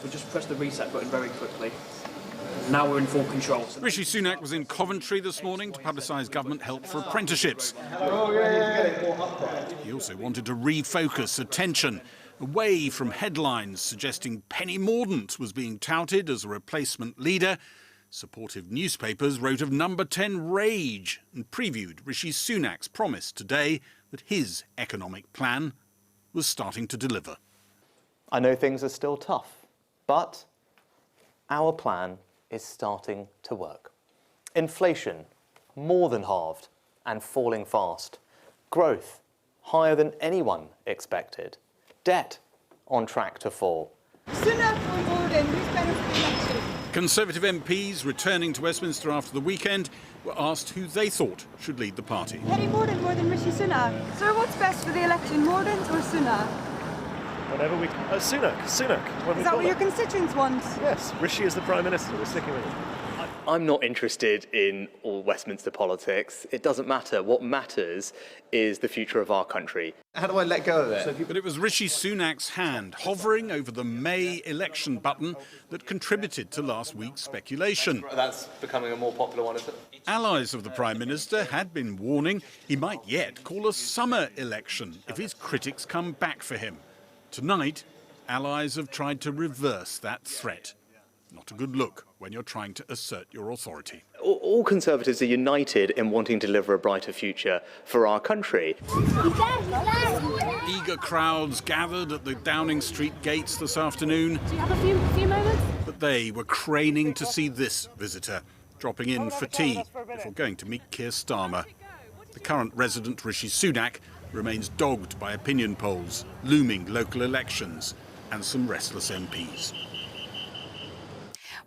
We just pressed the reset button very quickly. Now we're in full control. Rishi Sunak was in Coventry this morning to publicise government help for apprenticeships. He also wanted to refocus attention away from headlines suggesting Penny Mordaunt was being touted as a replacement leader. Supportive newspapers wrote of number 10 rage and previewed Rishi Sunak's promise today that his economic plan was starting to deliver. I know things are still tough, but our plan is starting to work. Inflation more than halved and falling fast. Growth higher than anyone expected. Debt on track to fall. Sunak or Mordaunt, who's better for the election? Conservative MPs returning to Westminster after the weekend were asked who they thought should lead the party. Penny Mordaunt more than Rishi Sunak. Sir, what's best for the election, Mordaunt or Sunak? Whenever we... Sunak. Is that what your constituents want? Yes, Rishi is the Prime Minister. We're sticking with him. I'm not interested in all Westminster politics. It doesn't matter. What matters is the future of our country. How do I let go of it? But it was Rishi Sunak's hand hovering over the May election button that contributed to last week's speculation. That's becoming a more popular one, isn't it? Allies of the Prime Minister had been warning he might yet call a summer election if his critics come back for him. Tonight, allies have tried to reverse that threat. Not a good look when you're trying to assert your authority. All Conservatives are united in wanting to deliver a brighter future for our country. Eager crowds gathered at the Downing Street gates this afternoon. Do you have a few moments? But they were craning to see this visitor, dropping in for tea before going to meet Keir Starmer. The current resident, Rishi Sunak, remains dogged by opinion polls, looming local elections, and some restless MPs.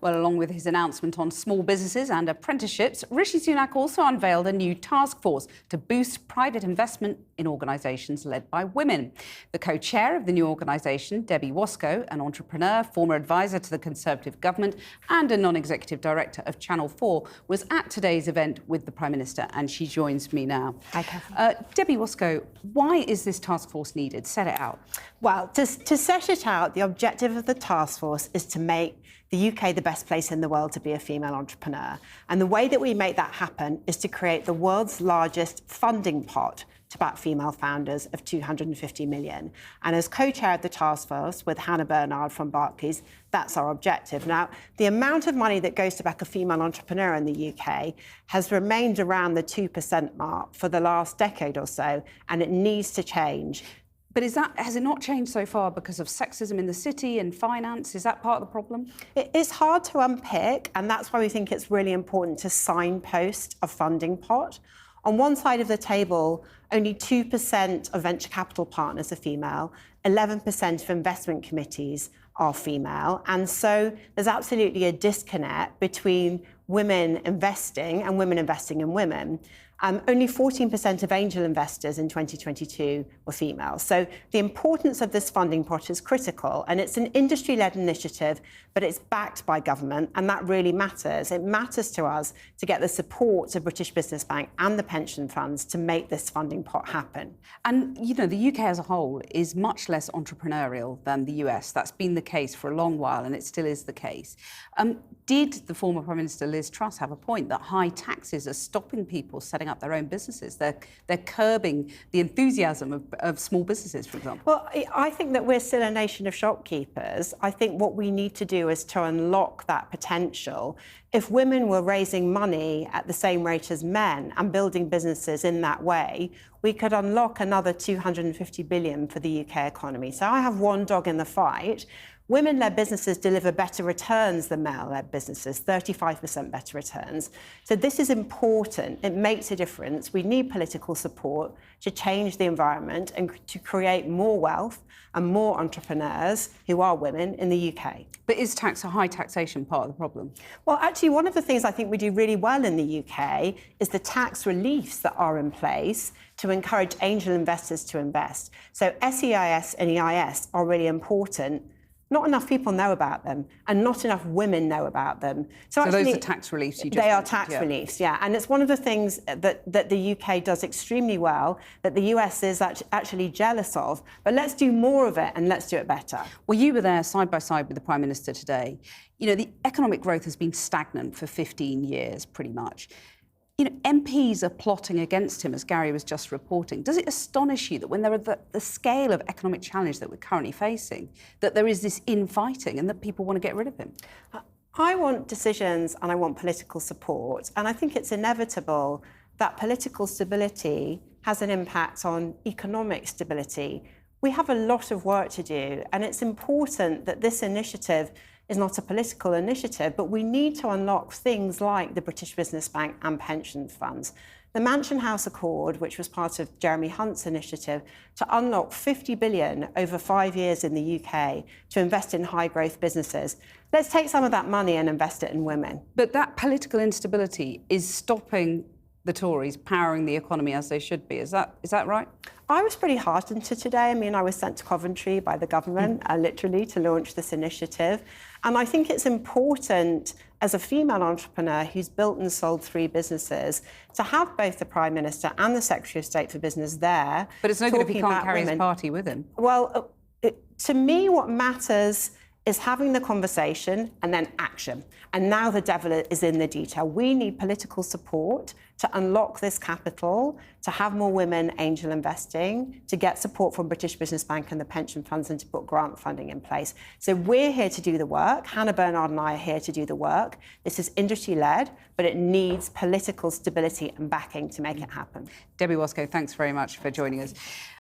Well, along with his announcement on small businesses and apprenticeships, Rishi Sunak also unveiled a new task force to boost private investment in organisations led by women. The co-chair of the new organisation, Debbie Wosskow, an entrepreneur, former advisor to the Conservative government and a non-executive director of Channel 4, was at today's event with the Prime Minister, and she joins me now. Hi, Catherine. Debbie Wosskow, why is this task force needed? Set it out. Well, to set it out, the objective of the task force is to make the UK the best place in the world to be a female entrepreneur. And the way that we make that happen is to create the world's largest funding pot to back female founders of 250 million. And as co-chair of the task force with Hannah Bernard from Barclays, that's our objective. Now, the amount of money that goes to back a female entrepreneur in the UK has remained around the 2% mark for the last decade or so, and it needs to change. But has it not changed so far because of sexism in the city and finance? Is that part of the problem? It's hard to unpick, and that's why we think it's really important to signpost a funding pot. On one side of the table, only 2% of venture capital partners are female, 11% of investment committees are female, and so there's absolutely a disconnect between women investing and women investing in women. Only 14% of angel investors in 2022 were female. So the importance of this funding pot is critical, and it's an industry-led initiative, but it's backed by government, and that really matters. It matters to us to get the support of British Business Bank and the pension funds to make this funding pot happen. And, you know, the UK as a whole is much less entrepreneurial than the US. That's been the case for a long while, and it still is the case. Did the former Prime Minister Liz Truss have a point that high taxes are stopping people setting up their own businesses? They're curbing the enthusiasm of small businesses, for example. Well, I think that we're still a nation of shopkeepers. I think what we need to do is to unlock that potential. If women were raising money at the same rate as men and building businesses in that way, we could unlock another 250 billion for the UK economy. So I have one dog in the fight. Women-led businesses deliver better returns than male-led businesses, 35% better returns. So this is important. It makes a difference. We need political support to change the environment and to create more wealth and more entrepreneurs who are women in the UK. But is high taxation part of the problem? Well, actually, one of the things I think we do really well in the UK is the tax reliefs that are in place to encourage angel investors to invest. So SEIS and EIS are really important. not enough people know about them, and not enough women know about them. So actually, those are tax reliefs you just They are mentioned, tax yeah. reliefs, yeah. And it's one of the things that the UK does extremely well, that the US is actually jealous of. But let's do more of it, and let's do it better. Well, you were there side by side with the Prime Minister today. You know, the economic growth has been stagnant for 15 years, pretty much. You know, MPs are plotting against him, as Gary was just reporting. Does it astonish you that when there are the scale of economic challenge that we're currently facing, that there is this infighting and that people want to get rid of him? I want decisions and I want political support. And I think it's inevitable that political stability has an impact on economic stability. We have a lot of work to do, and it's important that this initiative is not a political initiative, but we need to unlock things like the British Business Bank and pension funds. The Mansion House Accord, which was part of Jeremy Hunt's initiative, to unlock 50 billion over 5 years in the UK to invest in high growth businesses. Let's take some of that money and invest it in women. But that political instability is stopping the Tories powering the economy as they should be. Is that right? I was pretty heartened to today. I mean, I was sent to Coventry by the government, literally, to launch this initiative. And I think it's important, as a female entrepreneur who's built and sold 3 businesses, to have both the Prime Minister and the Secretary of State for Business there. But it's no good if he talking can't about carry his women. party with him. Well, to me, what matters is having the conversation and then action. And now the devil is in the detail. We need political support to unlock this capital, to have more women angel investing, to get support from British Business Bank and the pension funds, and to put grant funding in place. So we're here to do the work. Hannah Bernard and I are here to do the work. This is industry-led, but it needs political stability and backing to make it happen. Debbie Wosskow, thanks very much for joining us.